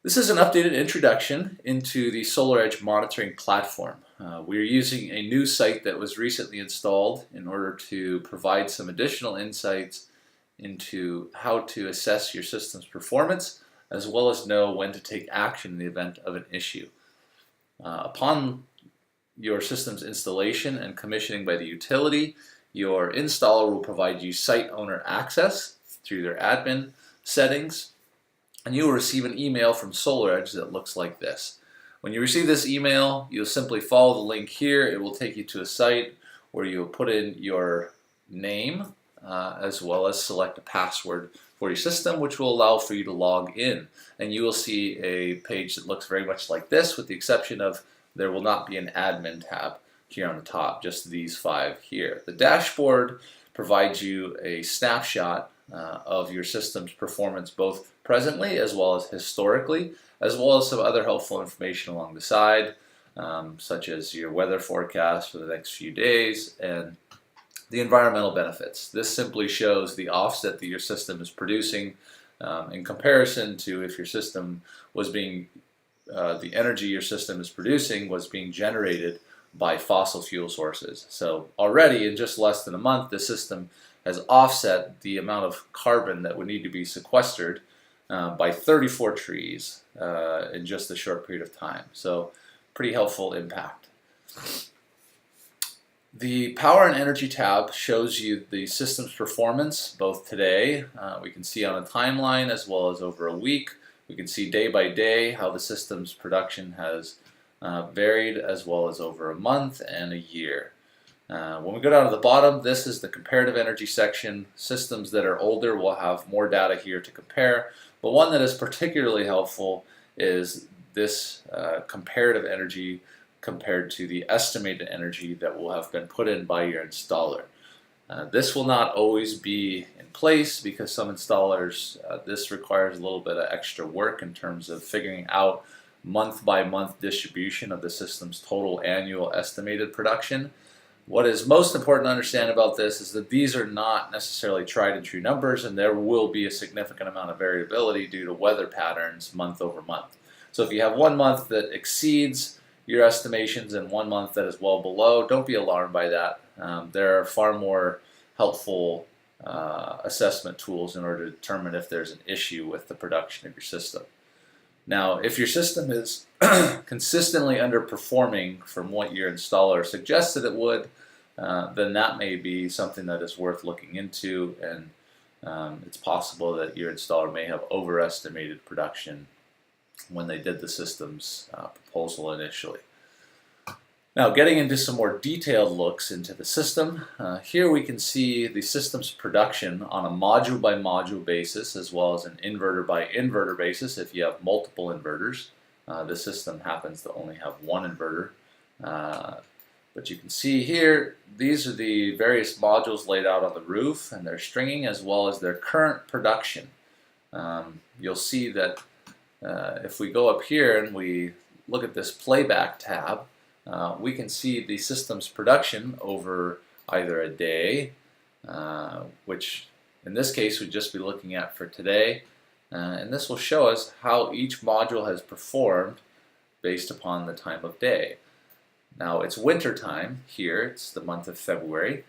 This is an updated introduction into the SolarEdge monitoring platform. We're using a new site that was recently installed in order to provide some additional insights into how to assess your system's performance, as well as know when to take action in the event of an issue. Upon your system's installation and commissioning by the utility, your installer will provide you site owner access through their admin settings, and you will receive an email from SolarEdge that looks like this. When you receive this email, you'll simply follow the link here. It will take you to a site where you'll put in your name as well as select a password for your system, which will allow for you to log in. And you will see a page that looks very much like this, with the exception of there will not be an admin tab here on the top, just these five here. The dashboard provides you a snapshot of your system's performance, both presently as well as historically, as well as some other helpful information along the side, such as your weather forecast for the next few days and the environmental benefits. This simply shows the offset that your system is producing in comparison to if your system was being, the energy your system is producing was being generated by fossil fuel sources. So already in just less than a month, the system has offset the amount of carbon that would need to be sequestered by 34 trees in just a short period of time. So pretty helpful impact. The Power and Energy tab shows you the system's performance both today, we can see on a timeline, as well as over a week. We can see day by day how the system's production has varied, as well as over a month and a year. When we go down to the bottom, this is the comparative energy section. Systems that are older will have more data here to compare, but one that is particularly helpful is this comparative energy compared to the estimated energy that will have been put in by your installer. This will not always be in place because some installers, this requires a little bit of extra work in terms of figuring out month by month distribution of the system's total annual estimated production. What is most important to understand about this is that these are not necessarily tried and true numbers, and there will be a significant amount of variability due to weather patterns month over month. So if you have 1 month that exceeds your estimations and 1 month that is well below, don't be alarmed by that. There are far more helpful assessment tools in order to determine if there's an issue with the production of your system. Now, if your system is consistently underperforming from what your installer suggested it would, then that may be something that is worth looking into, and it's possible that your installer may have overestimated production when they did the system's proposal initially. Now, getting into some more detailed looks into the system, here we can see the system's production on a module by module basis, as well as an inverter by inverter basis if you have multiple inverters. This system happens to only have one inverter. But you can see here, these are the various modules laid out on the roof and their stringing, as well as their current production. You'll see that if we go up here and we look at this playback tab, we can see the system's production over either a day, which in this case we'd just be looking at for today, and this will show us how each module has performed based upon the time of day. Now, it's winter time here, it's the month of February,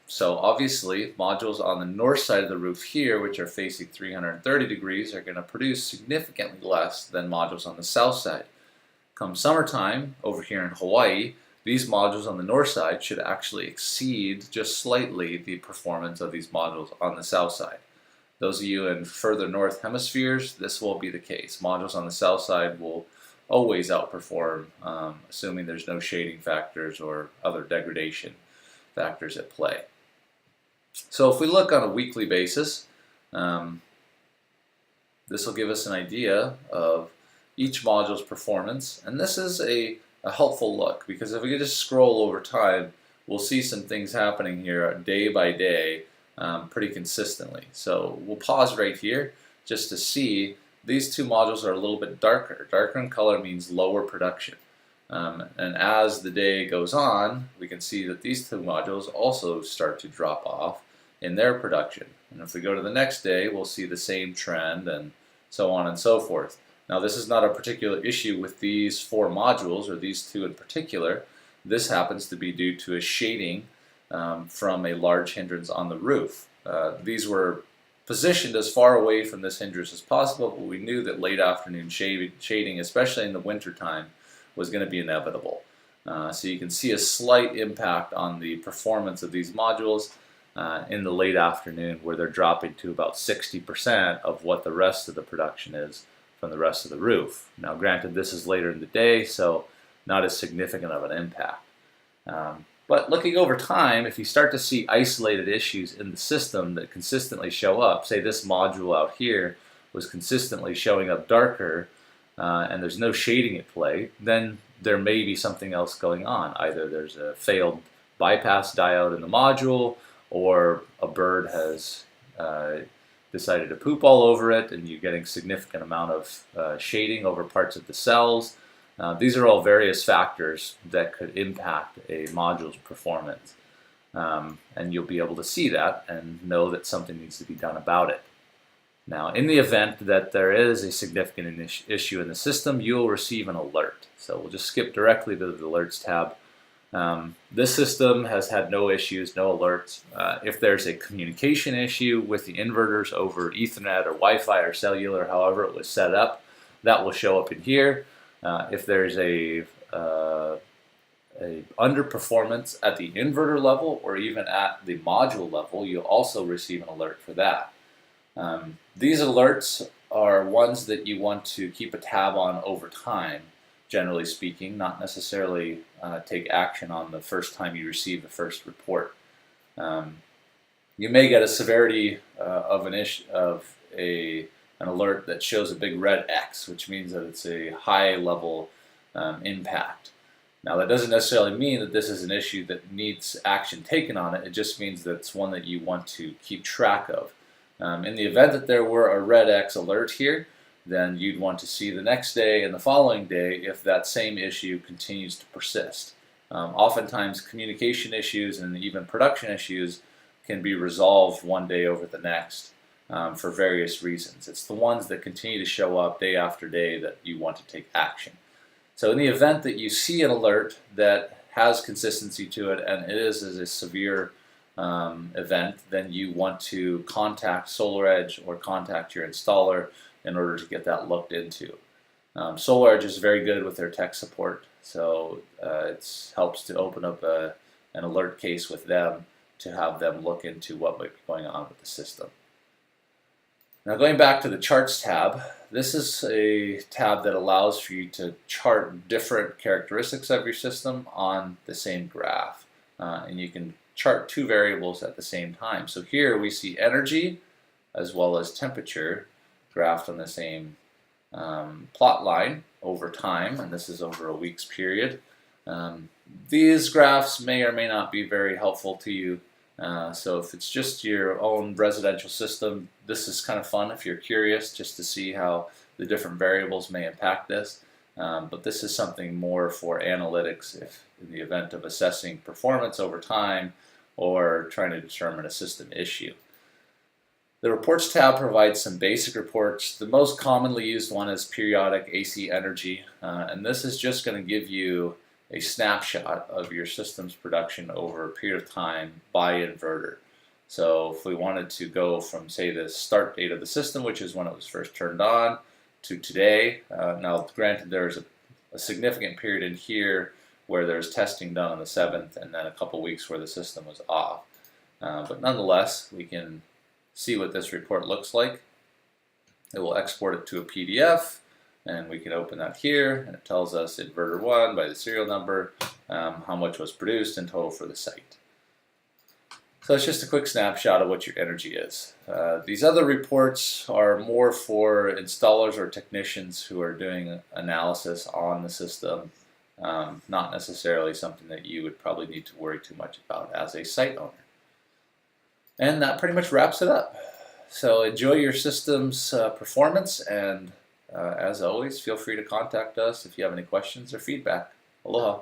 so obviously modules on the north side of the roof here, which are facing 330 degrees, are going to produce significantly less than modules on the south side. Come summertime, over here in Hawaii, these modules on the north side should actually exceed just slightly the performance of these modules on the south side. Those of you in further north hemispheres, this won't be the case. Modules on the south side will always outperform, assuming there's no shading factors or other degradation factors at play. So if we look on a weekly basis, this will give us an idea of each module's performance, and this is a helpful look, because if we just scroll over time, we'll see some things happening here day by day pretty consistently. So we'll pause right here just to see these two modules are a little bit darker. Darker in color means lower production, and as the day goes on, we can see that these two modules also start to drop off in their production. And if we go to the next day, we'll see the same trend, and so on and so forth. Now this is not a particular issue with these 4 modules, or these 2 in particular. This happens to be due to a shading from a large hindrance on the roof. These were positioned as far away from this hindrance as possible, but we knew that late afternoon shading, especially in the winter time, was going to be inevitable. So you can see a slight impact on the performance of these modules in the late afternoon, where they're dropping to about 60% of what the rest of the production is from the rest of the roof. Now granted, this is later in the day, so not as significant of an impact. But looking over time, if you start to see isolated issues in the system that consistently show up, say this module out here was consistently showing up darker and there's no shading at play, then there may be something else going on. Either there's a failed bypass diode in the module, or a bird has decided to poop all over it and you're getting significant amount of shading over parts of the cells. These are all various factors that could impact a module's performance. And you'll be able to see that and know that something needs to be done about it. Now, in the event that there is a significant issue in the system, you'll receive an alert. So we'll just skip directly to the Alerts tab. This system has had no issues, no alerts. If there's a communication issue with the inverters over Ethernet or Wi-Fi or cellular, however it was set up, that will show up in here. If there's a underperformance at the inverter level or even at the module level, you'll also receive an alert for that. These alerts are ones that you want to keep a tab on over time, generally speaking, not necessarily take action on the first time you receive the first report. You may get a severity of an alert that shows a big red X, which means that it's a high level impact. Now that doesn't necessarily mean that this is an issue that needs action taken on it. It just means that it's one that you want to keep track of. In the event that there were a red X alert here, then you'd want to see the next day and the following day if that same issue continues to persist. Oftentimes communication issues and even production issues can be resolved one day over the next for various reasons. It's the ones that continue to show up day after day that you want to take action. So in the event that you see an alert that has consistency to it and it is a severe event, then you want to contact SolarEdge or contact your installer in order to get that looked into. SolarEdge is very good with their tech support, so it helps to open up an alert case with them to have them look into what might be going on with the system. Now going back to the Charts tab, this is a tab that allows for you to chart different characteristics of your system on the same graph. And you can chart 2 variables at the same time. So here we see energy as well as temperature graphed on the same plot line over time, and this is over a week's period. These graphs may or may not be very helpful to you. So if it's just your own residential system, this is kind of fun if you're curious just to see how the different variables may impact this. But this is something more for analytics if in the event of assessing performance over time or trying to determine a system issue. The Reports tab provides some basic reports. The most commonly used one is periodic AC energy, and this is just going to give you a snapshot of your system's production over a period of time by inverter. So if we wanted to go from, say, the start date of the system, which is when it was first turned on, to today, now granted there's a significant period in here where there's testing done on the 7th and then a couple weeks where the system was off. But nonetheless, we can see what this report looks like. It will export it to a PDF, and we can open that here, and it tells us inverter 1 by the serial number, how much was produced in total for the site. So it's just a quick snapshot of what your energy is. These other reports are more for installers or technicians who are doing analysis on the system, not necessarily something that you would probably need to worry too much about as a site owner. And that pretty much wraps it up. So enjoy your system's performance, and as always, feel free to contact us if you have any questions or feedback. Aloha.